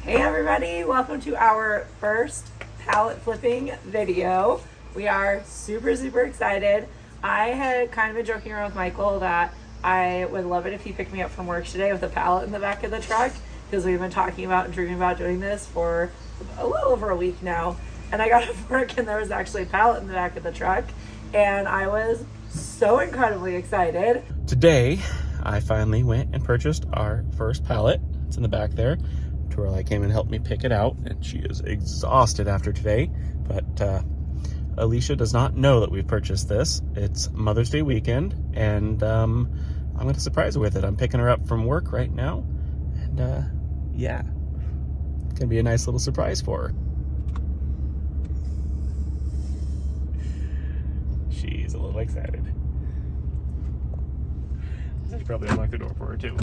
Hey everybody, welcome to our first pallet flipping video. We are super excited. I had kind of been joking around with Michael that I would love it if he picked me up from work today with a pallet in the back of the truck, because we've been talking about and dreaming about doing this for a little over a week now. And I got to work and there was actually a pallet in the back of the truck, and I was so incredibly excited. Today, I finally went and purchased our first pallet. It's in the back there. Torelli came and helped me pick it out, and she is exhausted after today. But Alicia does not know that we've purchased this. It's Mother's Day weekend, and I'm going to surprise her with it. I'm picking her up from work right now, and yeah, it's going to be a nice little surprise for her. She's a little excited. I should probably unlock the door for her too.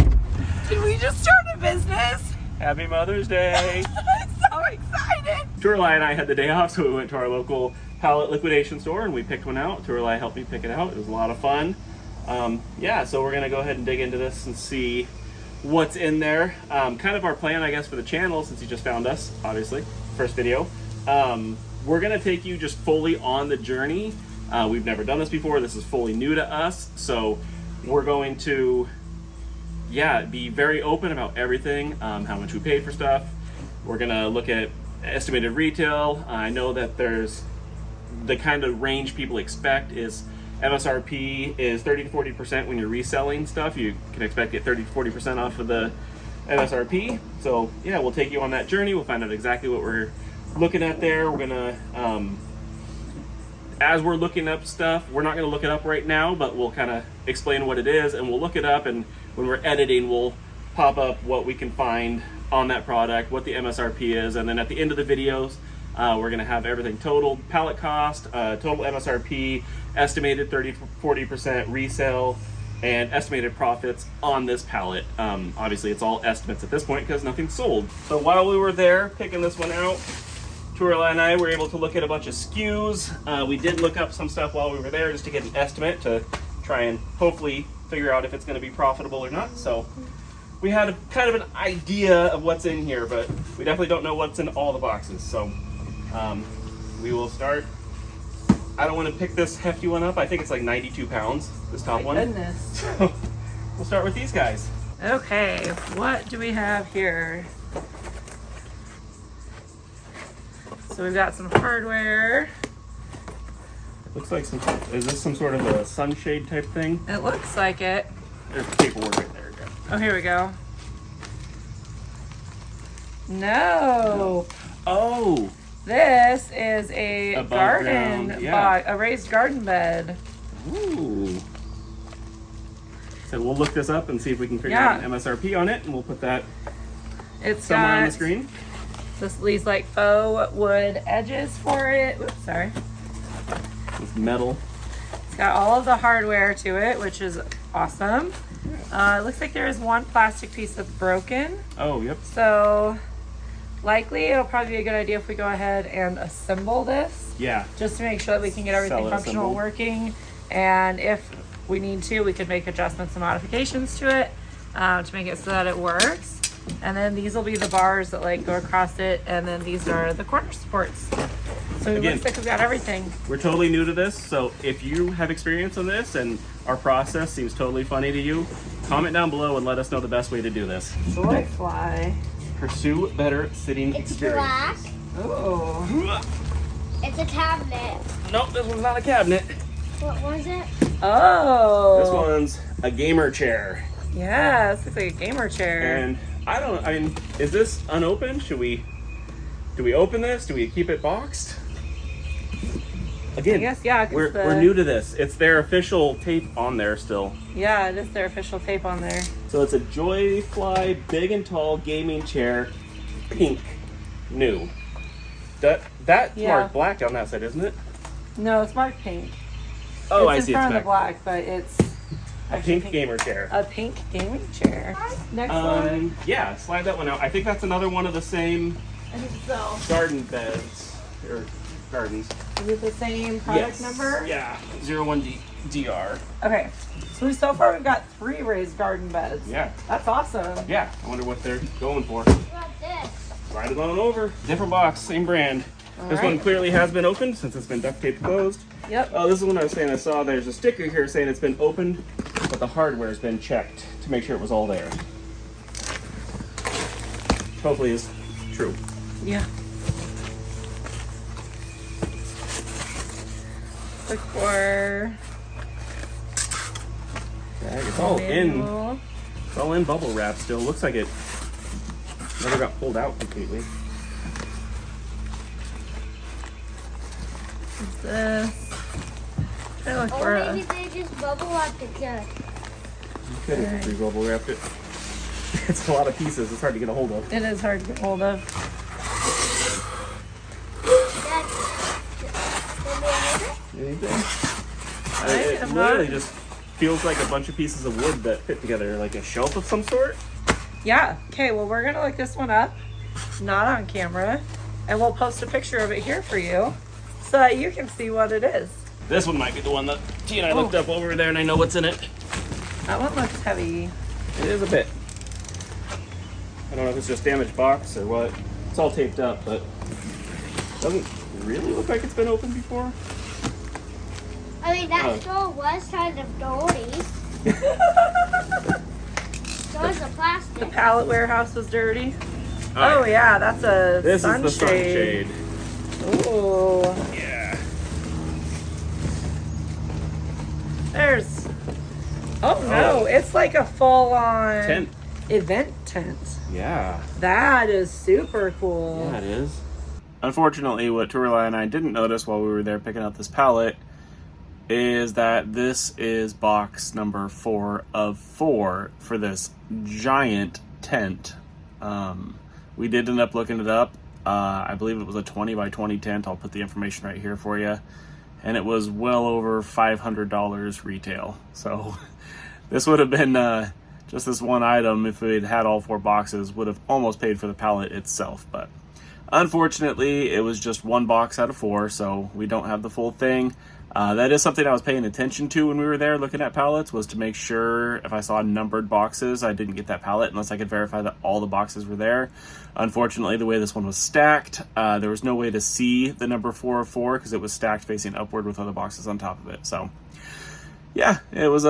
Did we just start a business? Happy Mother's Day! I'm so excited! Torelli and I had the day off, so we went to our local pallet liquidation store and we picked one out. Torelli helped me pick it out. It was a lot of fun. Yeah, so we're gonna go ahead and dig into this and see what's in there. Kind of our plan, I guess, for the channel, since you just found us, obviously, first video. We're gonna take you just fully on the journey. We've never done this before. This is fully new to us, so we're going to be very open about everything, how much we paid for stuff. We're gonna look at estimated retail. I know that there's the kind of range people expect is MSRP is 30 to 40% when you're reselling stuff. You can expect to get 30 to 40% off of the MSRP. So yeah, we'll take you on that journey. We'll find out exactly what we're looking at there. We're gonna as we're looking up stuff, we're not gonna look it up right now, but we'll kind of explain what it is, and we'll look it up, and when we're editing, we'll pop up what we can find on that product, what the MSRP is, and then at the end of the videos, we're gonna have everything totaled, pallet cost, total MSRP, estimated 30 to 40% resale, and estimated profits on this pallet. Obviously, it's all estimates at this point because nothing's sold. So while we were there picking this one out, Torelli and I were able to look at a bunch of SKUs. We did look up some stuff while we were there just to get an estimate to try and hopefully figure out if it's going to be profitable or not. So we had a kind of an idea of what's in here, but we definitely don't know what's in all the boxes. So we will start. I don't want to pick this hefty one up. I think it's like 92 pounds, this top one. Goodness. So we'll start with these guys. Okay, what do we have here? So we've got some hardware. Looks like is this some sort of a sunshade type thing? It looks like it. There's paperwork right there. Oh, here we go. No. Oh. This is a garden ground, yeah. a raised garden bed. Ooh. So we'll look this up and see if we can figure out an MSRP on it, and we'll put that somewhere on the screen. These like faux wood edges for it. Oops, sorry. It's metal. It's got all of the hardware to it, which is awesome. It looks like there is one plastic piece that's broken. Oh, yep. So likely it'll probably be a good idea if we go ahead and assemble this. Yeah. Just to make sure that we can get everything functional, working. And if we need to, we can make adjustments and modifications to it to make it so that it works. And then these will be the bars that like go across it, and then these are the corner supports. So it looks like we've got everything. We're totally new to this, so if you have experience on this and our process seems totally funny to you, comment down below and let us know the best way to do this. Joy fly. Pursue better sitting experience. Black. Oh. It's a cabinet. Nope, this one's not a cabinet. What was it? Oh. This one's a gamer chair. Yeah, this looks like a gamer chair. And I mean, is this unopened? Do we open this? Do we keep it boxed? Again, I guess, yeah, we're new to this. It's their official tape on there still. Yeah, it is their official tape on there. So it's a Joyfly big and tall gaming chair, pink, new. That's marked black on that side, isn't it? No, it's marked pink. Oh, it's I see. in front It's of the black, but it's a pink gamer chair. A pink gaming chair. Next one. Yeah, slide that one out. I think that's another one of the same I think so. garden beds or gardens. Is it the same product number? Yeah, 01DR. Okay, so far we've got 3 raised garden beds. Yeah. That's awesome. Yeah, I wonder what they're going for. What about this? Slide slide it on over. Different box, same brand. This one clearly has been opened since it's been duct taped closed. Yep. Oh, this is one I was saying I saw. There's a sticker here saying it's been opened, but the hardware has been checked to make sure it was all there. Hopefully is true. Yeah. Look for It's all in. manual. It's all in bubble wrap still. Looks like it never got pulled out completely. What's this? Trying to look for Or a. maybe they just bubble wrapped it good. You could have re-bubble wrapped it. It's a lot of pieces. It's hard to get a hold of. It is hard to get hold of. Anything? I It am literally not- just feels like a bunch of pieces of wood that fit together, like a shelf of some sort. Yeah. Okay. Well, we're gonna look this one up, not on camera, and we'll post a picture of it here for you, so that you can see what it is. This one might be the one that T and I looked up over there, and I know what's in it. That one looks heavy. It is a bit. I don't know if it's just damaged box or what. It's all taped up, but doesn't really look like it's been opened before. I mean, that Oh. store was kind of dirty. So was the The plastic. pallet warehouse was dirty. Oh yeah, that's a This sunshade. is the sunshade. Ooh. Yeah. There's. Oh no, it's like a full-on Tent. event tent. Yeah. That is super cool. Yeah, it is. Unfortunately, what Turlai and I didn't notice while we were there picking up this pallet is that this is box number 4 of 4 for this giant tent. We did end up looking it up. I believe it was a 20 by 20 tent. I'll put the information right here for you. And it was well over $500 retail. So this would have been just this one item, if we'd had all 4 boxes, would have almost paid for the pallet itself. But unfortunately, it was just 1 box out of 4, so we don't have the full thing. That is something I was paying attention to when we were there looking at pallets, was to make sure if I saw numbered boxes, I didn't get that pallet unless I could verify that all the boxes were there. Unfortunately, the way this one was stacked, there was no way to see the number 4 of 4 because it was stacked facing upward with other boxes on top of it. So yeah, it was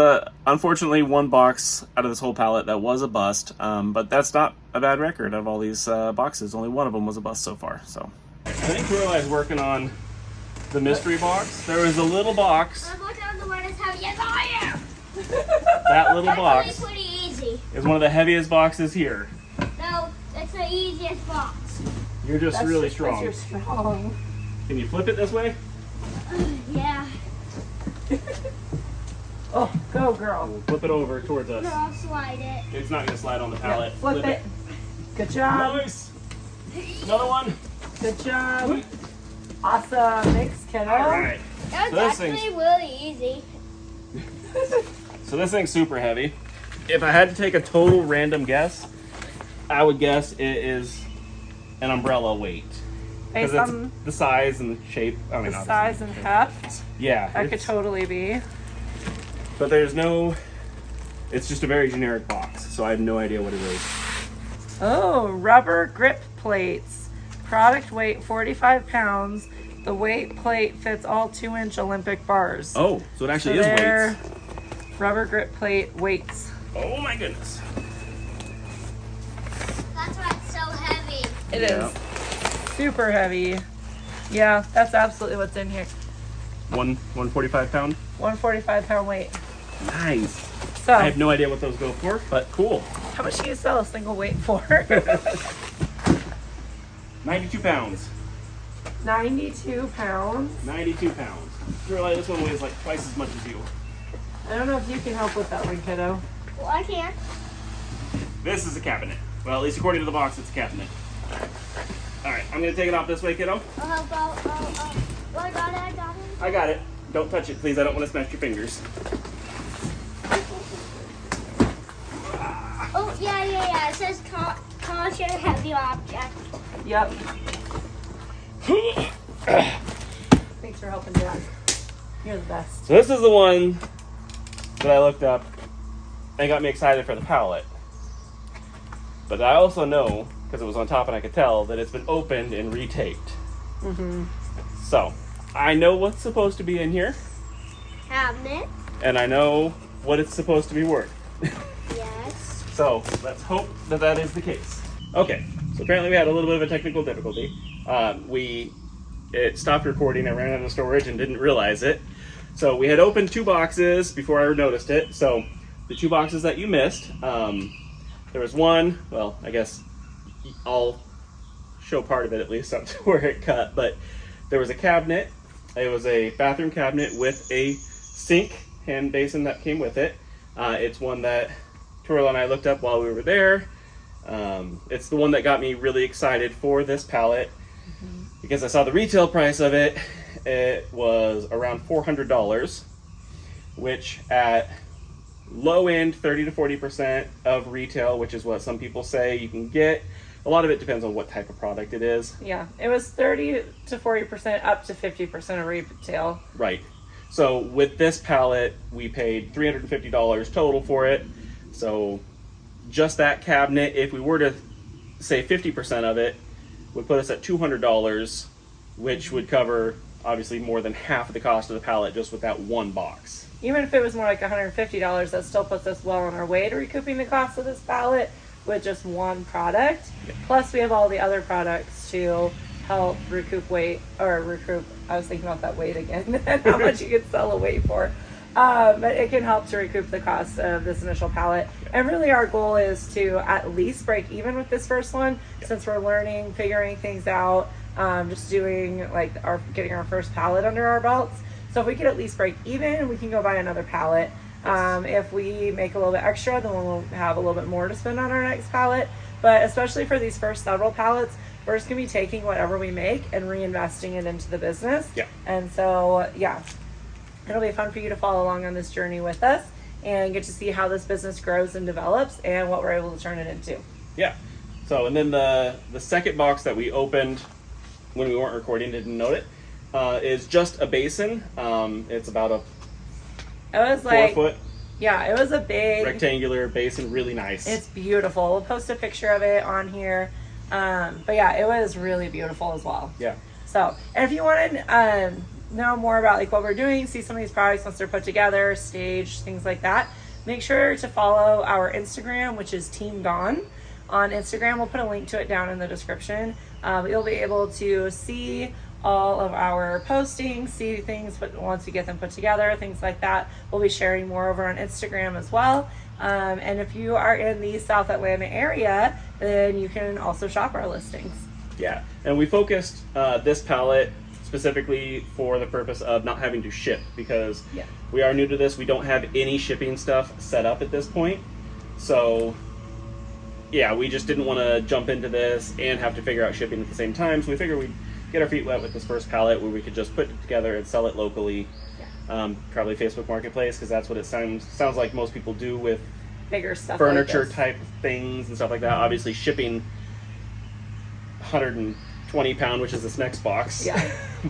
unfortunately 1 box out of this whole pallet that was a bust, but that's not a bad record. Of all these boxes, only 1 of them was a bust so far. So I think Turlai is working on the mystery box. There was a little box. I'm looking on the one as heavy as I am. That little That's box pretty easy. is one of the heaviest boxes here. No, it's the easiest box. You're just That's really just 'cause strong. You're strong. Can you flip it this way? Yeah. Oh, go girl. We'll flip it over towards us. No, I'll slide it. It's not going to slide on the pallet. Flip it. Good job. Nice. Another one. Good job. Awesome. Thanks, kiddo. All right. That So was this actually really easy. So this thing's super heavy. If I had to take a total random guess, I would guess it is an umbrella weight. Because Based it's on the size and the shape. I mean, the obviously. size and heft, Yeah. that could it's- totally be. But there's no. It's just a very generic box, so I have no idea what it is. Oh, rubber grip plates. Product weight 45 pounds. The weight plate fits all 2-inch Olympic bars. Oh, so it actually So is they're weights. rubber grip plate weights. Oh my goodness. That's why it's so heavy. It Yeah. is super heavy. Yeah, that's absolutely what's in here. 145 pound. 145 pound weight. Nice. So, I have no idea what those go for, but cool. how much do you sell a single weight for? 92 pounds. 92 pounds. 92 pounds. Really, this one weighs like twice as much as you. I don't know if you can help with that one, kiddo. Well, I can't. This is a cabinet. Well, at least according to the box, it's a cabinet. All right, I'm gonna take it off this way, kiddo. I'll help out. Oh, I got it. I got it. I got it. Don't touch it, please. I don't want to smash your fingers. Oh, yeah. It says caution heavy object. Yep. Thanks for helping, Jack. You're the best. So this is the one that I looked up and got me excited for the pallet. But I also know, because because it was on top and I could tell that it's been opened and retaped. So I know what's supposed to be in here, Cabinet. and I know what it's supposed to be worth. Yes. So let's hope that that is the case. Okay, so apparently we had a little bit of a technical difficulty. It stopped recording. I ran out of storage and didn't realize it. So we had opened 2 boxes before I noticed it. So the 2 boxes that you missed, there was one, well, I guess I'll show part of it at least up to where it cut, but there was a cabinet. It was a bathroom cabinet with a sink hand basin that came with it. It's one that Torla and I looked up while we were there. It's the one that got me really excited for this pallet because I saw the retail price of it. It was around $400, which at low end 30 to 40% of retail, which is what some people say you can get. A lot of it depends on what type of product it is. Yeah, it was 30 to 40%, up to 50% of retail. Right. So with this pallet, we paid $350 total for it. So just that cabinet, if we were to say 50% of it, would put us at $200, which would cover obviously more than half of the cost of the pallet just with that one box. Even if it was more like $150, that still puts us well on our way to recouping the cost of this pallet with just one product. Yep. Plus we have all the other products to help recoup weight, or recoup, I was thinking about that weight again, and how much you could sell a weight for. But it can help to recoup the cost of this initial pallet. And really our goal is to at least break even with this first one, since we're learning, figuring things out, just doing like getting our first pallet under our belts. So if we could at least break even, we can go buy another pallet. If we make a little bit extra, then we'll have a little bit more to spend on our next pallet. But especially for these first several pallets, we're just gonna be taking whatever we make and reinvesting it into the business. Yeah. And so, yeah, it'll be fun for you to follow along on this journey with us and get to see how this business grows and develops and what we're able to turn it into. Yeah. So, and then the second box that we opened when we weren't recording, didn't note it, is just a basin. It's about a It was like 4 foot yeah, it was a big rectangular basin, really nice. It's beautiful. We'll post a picture of it on here. But yeah, it was really beautiful as well. Yeah. So, and if you want to know more about like what we're doing, see some of these products once they're put together, staged, things like that, make sure to follow our Instagram, which is Team Gone. On Instagram, we'll put a link to it down in the description. You'll be able to see all of our postings, see things once we get them put together, things like that. We'll be sharing more over on Instagram as well. And if you are in the South Atlanta area, then you can also shop our listings. Yeah, and we focused this pallet specifically for the purpose of not having to ship, because we are new to this. We don't have any shipping stuff set up at this point. So yeah, we just didn't want to jump into this and have to figure out shipping at the same time. So we figured we'd get our feet wet with this first pallet where we could just put it together and sell it locally. Probably Facebook Marketplace, because that's what it sounds like most people do with bigger stuff, furniture like this. type things and stuff like that. Obviously shipping 120 pound, which is this next box,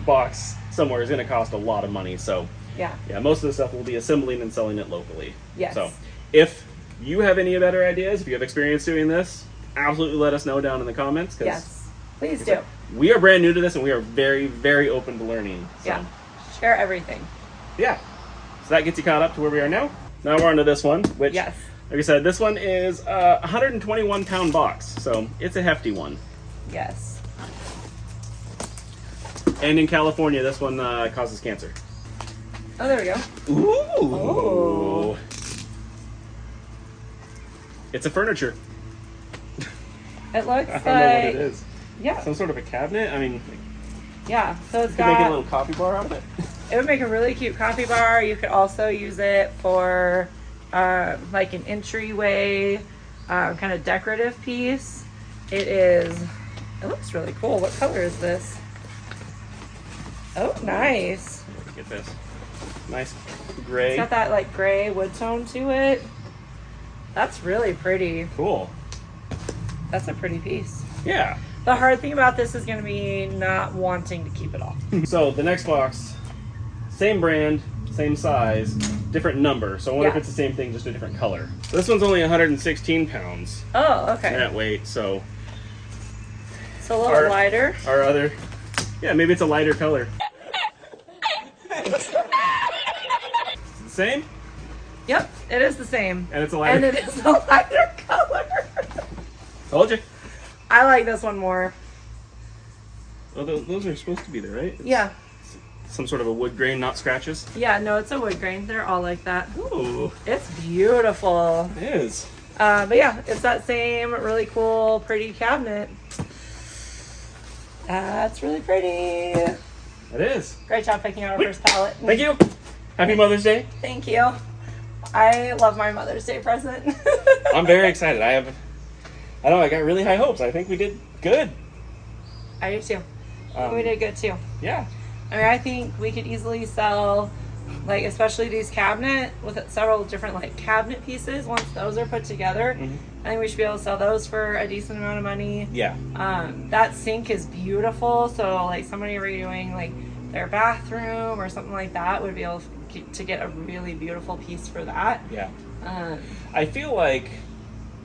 box somewhere is going to cost a lot of money. So yeah, most of the stuff we'll be assembling and selling it locally. So if you have any better ideas, if you have experience doing this, absolutely let us know down in the comments. Yes, please do. We are brand new to this and we are very, very open to learning. So. Share everything. Yeah. So that gets you caught up to where we are now. Now we're on to this one, which, like I said, this one is a 121 pound box. So it's a hefty one. Yes. And in California, this one causes cancer. Oh, there we go. Ooh. Oh. It's a furniture. It looks I don't know what it is. Yeah. Some sort of a cabinet? I mean, yeah. So it's you could got... make a little coffee bar out of it. It would make a really cute coffee bar. You could also use it for like an entryway kind of decorative piece. It looks really cool. What color is this? Oh, nice. Get this. Nice gray. It's got that like gray wood tone to it. That's really pretty. Cool. That's a pretty piece. Yeah. The hard thing about this is going to be not wanting to keep it off. So the next box, same brand, same size, different number. So I wonder if it's the same thing, just a different color. So this one's only 116 pounds. Oh, okay. That weight. So It's a little lighter. Our other, yeah, maybe it's a lighter color. The same? Yep, it is the same. And it's a lighter. And it is a lighter color. Told you. I like this one more. Oh, those are supposed to be there, right? It's Yeah. some sort of a wood grain, not scratches. Yeah, no, it's a wood grain. They're all like that. Ooh, It's beautiful. it is. But yeah, it's that same really cool, pretty cabinet. That's really pretty. It is. Great job picking out our first palette. Thank you. Happy Mother's Day. Thank you. I love my Mother's Day present. I'm very excited. I got really high hopes. I think we did good. I do too. We did good too. Yeah. I mean, I think we could easily sell, like, especially these cabinet with several different like cabinet pieces. Once those are put together, I think we should be able to sell those for a decent amount of money. Yeah. That sink is beautiful. So like somebody redoing like their bathroom or something like that would be able to get a really beautiful piece for that. Yeah. I feel like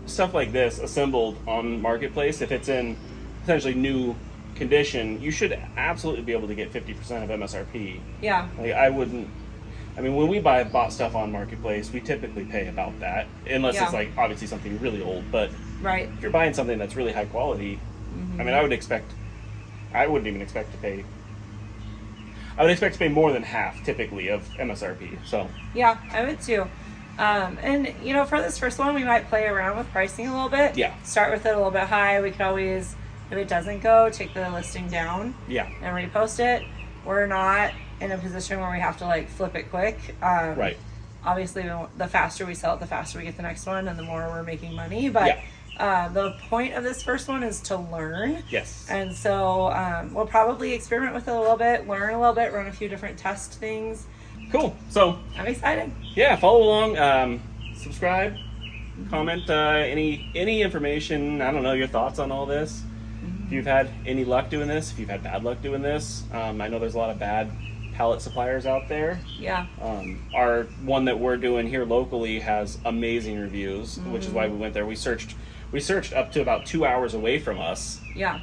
stuff like this assembled on Marketplace, if it's in essentially new condition, you should absolutely be able to get 50% of MSRP. Yeah. Like when we bought stuff on Marketplace, we typically pay about that, unless it's like obviously something really old. But right. if you're buying something that's really high quality, I mean, I wouldn't even expect to pay. I would expect to pay more than half typically of MSRP. So yeah, I would too. And you know, for this first one, we might play around with pricing a little bit. Yeah. Start with it a little bit high. We could always, if it doesn't go, take the listing down. Yeah. And repost it. We're not in a position where we have to like flip it quick. Right. Obviously, the faster we sell it, the faster we get the next one, and the more we're making money. But the point of this first one is to learn. Yes. And so we'll probably experiment with it a little bit, learn a little bit, run a few different test things. Cool. So I'm excited. yeah, follow along, subscribe, comment any information. I don't know, your thoughts on all this. If you've had any luck doing this, if you've had bad luck doing this, I know there's a lot of bad pallet suppliers out there. Yeah. Our one that we're doing here locally has amazing reviews, which is why we went there. We searched up to about 2 hours away from us. Yeah.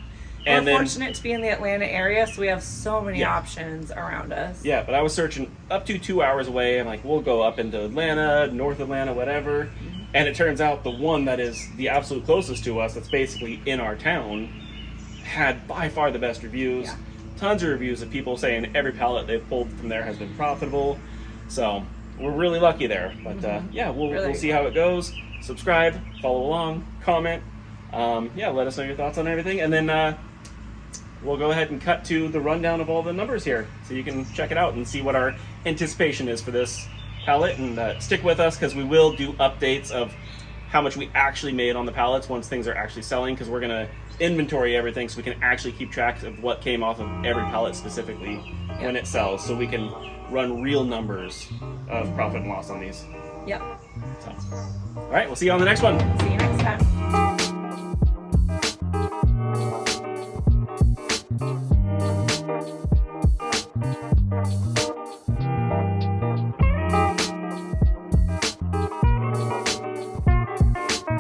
And we're then, fortunate to be in the Atlanta area, so we have so many options around us. Yeah, but I was searching up to 2 hours away. I'm like, we'll go up into Atlanta, North Atlanta, whatever. And it turns out the one that is the absolute closest to us, that's basically in our town, had by far the best reviews. Yeah. Tons of reviews of people saying every pallet they've pulled from there has been profitable. So we're really lucky there. But yeah, we'll see how it goes. Subscribe, follow along, comment. Let us know your thoughts on everything. And then we'll go ahead and cut to the rundown of all the numbers here, so you can check it out and see what our anticipation is for this pallet. And stick with us, because we will do updates of how much we actually made on the pallets once things are actually selling, because we're going to inventory everything so we can actually keep track of what came off of every pallet specifically when it sells, so we can run real numbers of profit and loss on these. Yep. So, all right, we'll see you on the next one. See you next time.